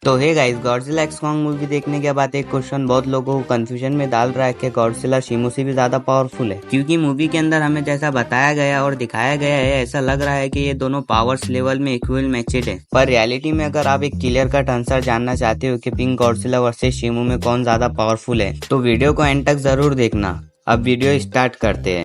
तो hey guys, Godzilla x Kong movie देखने के बाद एक क्वेश्चन बहुत लोगों को कंफ्यूजन में डाल रहा है कि गॉडजिला शिमू से भी ज्यादा पावरफुल है, क्योंकि मूवी के अंदर हमें जैसा बताया गया और दिखाया गया है ऐसा लग रहा है कि ये दोनों पावर्स लेवल में इक्वल मैचेड है। पर रियलिटी में अगर आप एक क्लियर कट आंसर जानना चाहते हो कि पिंक गॉडजिला वर्सेस शिमू में कौन ज्यादा पावरफुल है तो वीडियो को एंड तक जरूर देखना। अब वीडियो स्टार्ट करते हैं।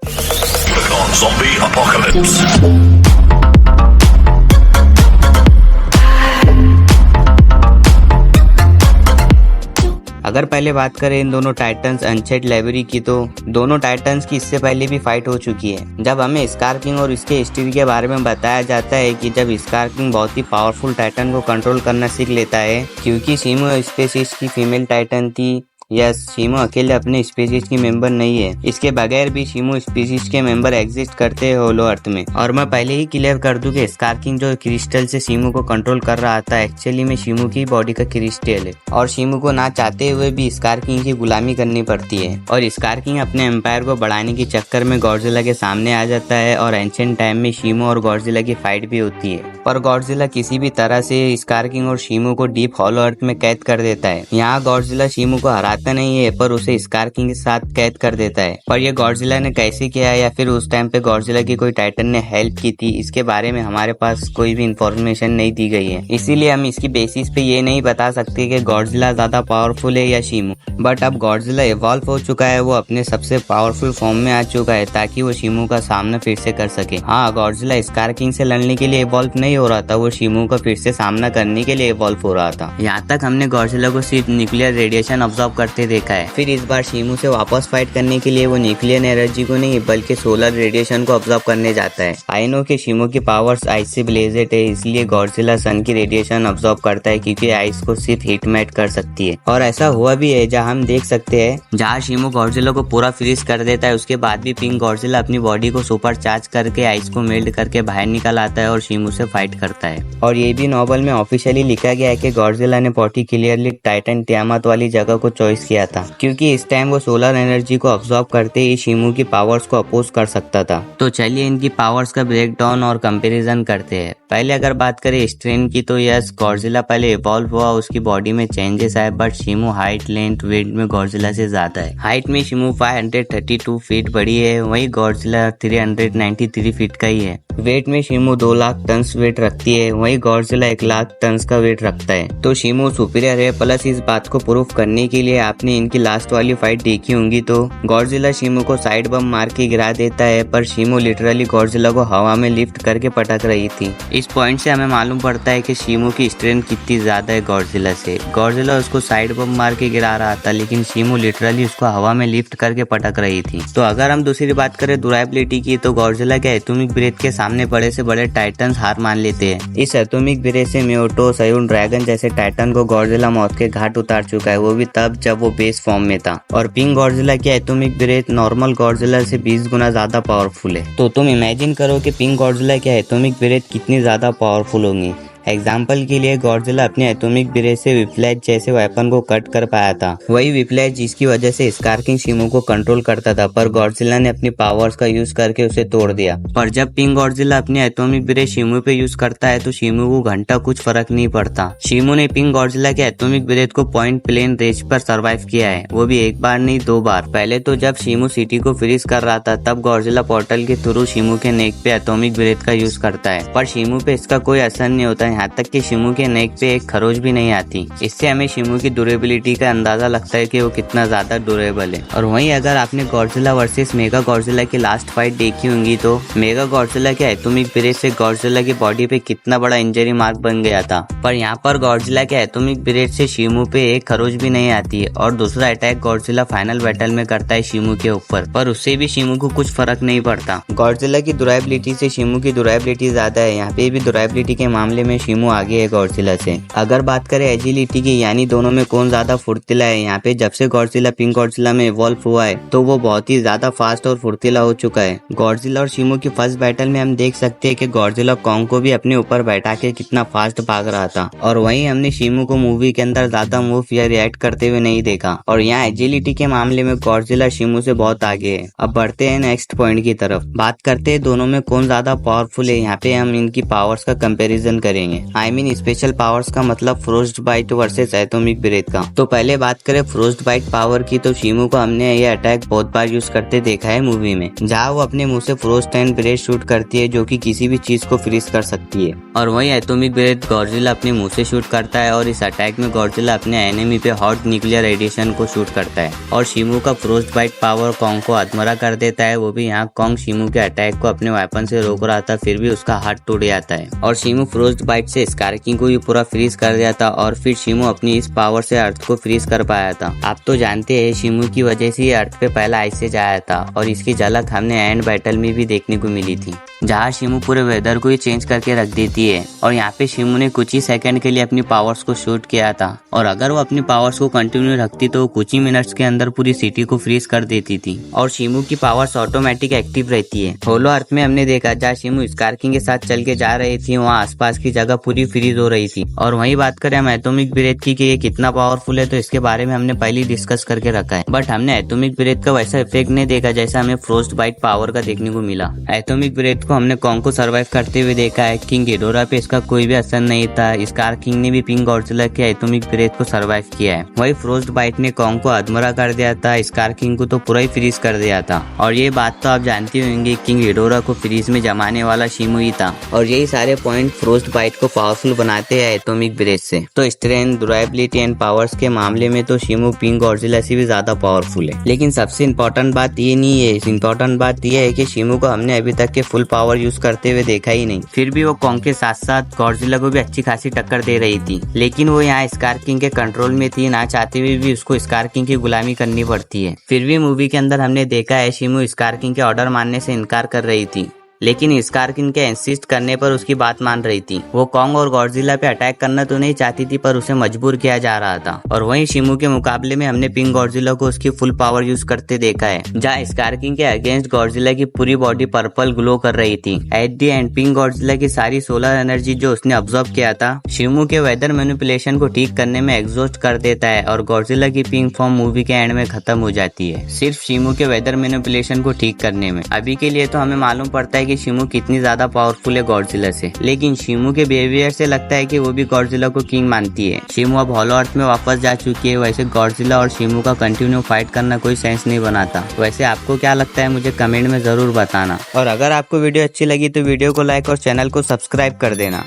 अगर पहले बात करें इन दोनों टाइटन्स अनचेड लाइब्रेरी की, तो दोनों टाइटन्स की इससे पहले भी फाइट हो चुकी है। जब हमें स्कार किंग और इसके हिस्ट्री के बारे में बताया जाता है कि जब स्कार किंग बहुत ही पावरफुल टाइटन को कंट्रोल करना सीख लेता है, क्योंकि शिमू स्पीशीज की फीमेल टाइटन थी। यस, शिमू अकेले अपने स्पीशीज की मेंबर नहीं है, इसके बगैर भी शिमू स्पीशीज के मेंबर एग्जिस्ट करते हैं होलो अर्थ में। और मैं पहले ही क्लियर कर दूं कि स्कार किंग जो क्रिस्टल से शिमू को कंट्रोल कर रहा था एक्चुअली में शिमू की बॉडी का क्रिस्टल है, और शिमू को ना चाहते हुए भी स्कार किंग की गुलामी करनी पड़ती है। और स्कार किंग अपने एम्पायर को बढ़ाने के चक्कर में गॉडजिला के सामने आ जाता है और एंशिएंट टाइम में शिमू और गॉडजिला की फाइट भी होती है। पर गॉडजिला किसी भी तरह से स्कार किंग और शिमू को डीप होलो अर्थ में कैद कर देता है। यहाँ गॉडजिला शिमू को हराता नहीं है पर उसे स्कार किंग के साथ कैद कर देता है। पर ये गॉडजिला ने कैसे किया या फिर उस टाइम पे गॉडजिला की कोई टाइटन ने हेल्प की थी, इसके बारे में हमारे पास कोई भी इंफॉर्मेशन नहीं दी गई है। इसीलिए हम इसकी बेसिस पे ये नहीं बता सकते कि गॉडजिला ज्यादा पावरफुल है या शिमू। बट अब गॉडजिला इवॉल्व हो चुका है, वो अपने सबसे पावरफुल फॉर्म में आ चुका है ताकि वो शिमू का सामना फिर से कर सके। हाँ, गॉडजिला स्कार किंग से लड़ने के लिए इवॉल्व नहीं हो रहा था, वो शिमू का फिर से सामना करने के लिए इवॉल्व हो रहा था। यहाँ तक हमने गॉडजिला को सिर्फ न्यूक्लियर रेडिएशन ऑब्जर्व करते देखा है। फिर इस बार शिमू से वापस फाइट करने के लिए वो न्यूक्लियर एनर्जी को नहीं बल्कि सोलर रेडिएशन को ऑब्जर्व करने जाता है। आई नो कि शिमू की पावर्स आइस से ब्लेजेड है, इसलिए गॉडजिला सन की रेडिएशन ऑब्जर्व करता है क्योंकि आइस को सिर्फ हीट मैट कर सकती है। और ऐसा हुआ भी है जहाँ हम देख सकते हैं, जहाँ शिमू गॉडजिला को पूरा फ्रीज कर देता है, उसके बाद भी पिंक गॉडजिला अपनी बॉडी को सुपर चार्ज करके आइस को मेल्ट करके बाहर निकल आता है और शिमू से फाइट करता है। और ये भी नॉवल में ऑफिशियली लिखा गया है कि गॉडजिला ने पर्टिकुलरली टाइटन तियामत वाली जगह को चॉइस किया था, क्योंकि इस टाइम वो सोलर एनर्जी को अब्सॉर्ब करते ही शिमू की पावर्स को अपोज कर सकता था। तो चलिए इनकी पावर्स का ब्रेकडाउन और कंपैरिजन करते हैं। पहले अगर बात करें स्ट्रेंथ की, तो यस, गॉडजिला पहले इवॉल्व हुआ, उसकी बॉडी में चेंजेस आए, बट शिमू हाइट लेंथ वेट में गॉडजिला से ज्यादा है। हाइट में शिमू 532 फीट बड़ी है, वही गॉडजिला 393 फीट का ही है। वेट में शिमू 2 लाख टन वेट रखती है, वही गॉडजिला 1 लाख टन का वेट रखता है। तो शिमू सुपीरियर है। प्लस इस बात को प्रूफ करने के लिए आपने इनकी लास्ट वाली फाइट देखी होंगी, तो गॉडजिला शिमू को साइड बम मार के गिरा देता है, पर शिमू लिटरली गॉडजिला को हवा में लिफ्ट करके पटक रही थी। इस पॉइंट से हमें मालूम पड़ता है कि शिमू की स्ट्रेंथ कितनी ज्यादा है गॉडजिला से। गॉडजिला उसको साइड बम मार के गिरा रहा था, लेकिन शिमू लिटरली उसको हवा में लिफ्ट करके पटक रही थी। तो अगर हम दूसरी बात करें ड्यूरेबिलिटी की, तो गॉडजिला के एटॉमिक ब्रेथ के सामने बड़े से बड़े टाइटन्स हार मान लेते हैं। इस एटॉमिक ब्रेथ से म्योटो, सयून ड्रैगन जैसे टाइटन को गॉडजिला मौत के घाट उतार चुका है, वो भी तब जब वो बेस फॉर्म में था। और पिंक गॉडजिला की एटॉमिक ब्रेथ नॉर्मल गॉडजिला से 20 गुना ज्यादा पावरफुल है। तो तुम इमेजिन करो कि पिंक गॉडजिला की एटॉमिक ब्रेथ कितनी ज्यादा पावरफुल होंगी। एग्जाम्पल के लिए गॉडजिला अपने एटॉमिक ब्रेथ से विप्लैज जैसे वेपन को कट कर पाया था, वही विप्लैज जिसकी वजह से स्कार किंग शिमू को कंट्रोल करता था, पर गॉडजिला ने अपनी पावर्स का यूज करके उसे तोड़ दिया। पर जब पिंक गॉडजिला अपने एटॉमिक ब्रेथ शिमू पे यूज करता है तो शिमू को घंटा कुछ फर्क नहीं पड़ता। शिमू ने पिंक गॉडजिला के एटॉमिक ब्रेथ को पॉइंट प्लेन रेंज पर सर्वाइव किया है, वो भी एक बार नहीं 2 बार। पहले तो जब शिमू सिटी को फ्रीज कर रहा था, तब गॉडजिला पोर्टल के थ्रू शिमू के नेक पे एटॉमिक ब्रेथ का यूज करता है, पर शिमू पे इसका कोई असर नहीं होता, यहाँ तक कि शिमू के नेक पे एक खरोच भी नहीं आती। इससे हमें शिमू की ड्यूरेबिलिटी का अंदाजा लगता है कि वो कितना ज्यादा ड्यूरेबल है। और वहीं अगर आपने गॉडजिला वर्सेस मेगा गॉडजिला की लास्ट फाइट देखी होंगी, तो मेगा गॉडजिला के एटॉमिक ब्रेथ से गॉडजिला की बॉडी पे कितना बड़ा इंजरी मार्क बन गया था, पर यहाँ पर गॉडजिला के एटॉमिक ब्रेथ से शिमू पे एक खरोच भी नहीं आती है। और दूसरा अटैक गॉडजिला फाइनल बैटल में करता है शिमू के ऊपर, पर उससे भी शिमू को कुछ फर्क नहीं पड़ता। गॉडजिला की ड्यूरेबिलिटी से शिमू की ड्यूरेबिलिटी ज्यादा है, यहाँ पे भी ड्यूरेबिलिटी के मामले में शिमू आगे है गॉडजिला से। अगर बात करें एजिलिटी की, यानी दोनों में कौन ज्यादा फुर्तीला है, यहाँ पे जब से गॉडजिला पिंक गॉडजिला में इवॉल्व हुआ है तो वो बहुत ही ज्यादा फास्ट और फुर्तीला हो चुका है। गॉडजिला और शिमू की फर्स्ट बैटल में हम देख सकते हैं कि गॉडजिला कॉन्ग को भी अपने ऊपर बैठा के कितना फास्ट भाग रहा था, और वहीं हमने शिमू को मूवी के अंदर ज्यादा मूव या रिएक्ट करते हुए नहीं देखा। और यहाँ एजिलिटी के मामले में गॉडजिला शिमू से बहुत आगे है। अब बढ़ते हैं नेक्स्ट पॉइंट की तरफ, बात करते हैं दोनों में कौन ज्यादा पावरफुल है। यहाँ पे हम इनकी पावर्स का कंपेरिजन करेंगे। करेंगे। आई मीन स्पेशल पावर्स का मतलब frost bite versus atomic breath का। तो पहले बात करें फ्रोस्ट बाइट पावर की, तो शिमू को हमने ये अटैक बहुत बार यूज करते देखा है मूवी में, जहाँ वो अपने मुंह से फ्रोस्ट एंड ब्रेथ शूट करती है जो कि किसी भी चीज को फ्रीज कर सकती है। और वही एटॉमिक ब्रेथ गॉडजिला अपने मुंह से शूट करता है और इस अटैक में गॉडजिला अपने एनिमी पे हॉट न्यूक्लियर रेडिएशन को शूट करता है। और शिमू का फ्रोस्ट बाइट पावर कॉन्ग को अधमरा कर देता है। वो भी यहाँ कॉन्ग शिमू के अटैक को अपने वेपन से रोक रहा था, फिर भी उसका हाथ टूट जाता है और शिमू फ्रोस्ट बाइट से स्कार किंग को भी पूरा फ्रीज कर दिया था। और फिर शिमू अपनी इस पावर से अर्थ को फ्रीज कर पाया था। आप तो जानते हैं शिमू की वजह से अर्थ पे पहला आइसेज आया था और इसकी झलक हमने एंड बैटल में भी देखने को मिली थी, जहाँ शिमू पूरे वेदर को ही चेंज करके रख देती है। और यहाँ पे शिमू ने कुछ ही सेकंड के लिए अपनी पावर्स को शूट किया था और अगर वो अपनी पावर्स को कंटिन्यू रखती तो कुछ ही मिनट्स के अंदर पूरी सिटी को फ्रीज कर देती थी। और शिमू की पावर्स ऑटोमेटिक एक्टिव रहती है। होलो अर्थ में हमने देखा जहाँ शिमू स्कार किंग के साथ चल के जा रही थी, वहाँ आसपास की जगह पूरी फ्रीज हो रही थी। और वही बात करें हम एटॉमिक ब्रेथ की कि ये कितना पावरफुल है, तो इसके बारे में हमने पहले डिस्कस करके रखा है। बट हमने एटॉमिक ब्रेथ का वैसा इफेक्ट नहीं देखा जैसा हमें फ्रोस्ट बाइट पावर का देखने को मिला। एटॉमिक ब्रेथ को हमने कॉन्ग को सर्वाइव करते हुए देखा है। किंग घिडोरा पे इसका कोई भी असर नहीं था। स्कार किंग ने भी किंग गॉडजिला के एटॉमिक ब्रेथ को सर्वाइव किया है। वही फ्रोस्ट बाइट ने कॉन्ग को अधमरा कर दिया था, स्कार किंग को तो पूरा ही फ्रीज कर दिया था। और ये बात तो आप जानते होंगे, किंग घिडोरा को फ्रीज में जमाने वाला शिमू ही था। और यही सारे पॉइंट फ्रोस्ट बाइट को पावरफुल बनाते हैं एटॉमिक ब्रेथ से। तो स्ट्रेंथ, ड्यूरेबिलिटी एंड पावर्स के मामले में तो शिमू किंग गॉडजिला से भी ज्यादा पावरफुल है। लेकिन सबसे इम्पोर्टेंट बात ये नहीं है, इम्पोर्टेंट बात ये है कि शिमू को हमने अभी तक के फुल पावर यूज करते हुए देखा ही नहीं। फिर भी वो कॉन्ग के साथ साथ गॉडजिला को भी अच्छी खासी टक्कर दे रही थी। लेकिन वो यहाँ स्कार किंग के कंट्रोल में थी, ना चाहते हुए भी उसको स्कार किंग की गुलामी करनी पड़ती है। फिर भी मूवी के अंदर हमने देखा है शिमू स्कार किंग के ऑर्डर मानने से इनकार कर रही थी, लेकिन स्कार किंग के इंसिस्ट करने पर उसकी बात मान रही थी। वो कॉन्ग और गॉडजिला पे अटैक करना तो नहीं चाहती थी, पर उसे मजबूर किया जा रहा था। और वहीं शिमू के मुकाबले में हमने पिंक गॉडजिला को उसकी फुल पावर यूज करते देखा है, जहाँ स्कार किंग के अगेंस्ट गॉडजिला की पूरी बॉडी पर्पल ग्लो कर रही थी। At the and pink Godzilla की सारी सोलर एनर्जी जो उसने ऑब्जर्व किया था शिमू के वेदर मैनिपुलेशन को ठीक करने में एग्जॉस्ट कर देता है और गॉडजिला की पिंक फॉर्म मूवी के एंड में खत्म हो जाती है, सिर्फ शिमू के वेदर मैनिपुलेशन को ठीक करने में। अभी के लिए तो हमें मालूम पड़ता है कि शिमू कितनी ज्यादा पावरफुल है गॉडजिला से, लेकिन शिमू के बिहेवियर से लगता है कि वो भी गॉडजिला को किंग मानती है। शिमू अब हॉलो अर्थ में वापस जा चुकी है। वैसे गॉडजिला और शिमू का कंटिन्यू फाइट करना कोई सेंस नहीं बनाता। वैसे आपको क्या लगता है मुझे कमेंट में जरूर बताना। और अगर आपको वीडियो अच्छी लगी तो वीडियो को लाइक और चैनल को सब्सक्राइब कर देना।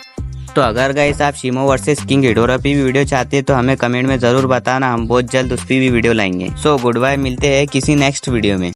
तो अगर गाइस आप शिमू वर्सेस किंग घिडोरा पे भी वीडियो चाहते हैं तो हमें कमेंट में जरूर बताना, हम बहुत जल्द उस पर भी वीडियो लाएंगे। सो गुड बाय, मिलते हैं किसी नेक्स्ट वीडियो में।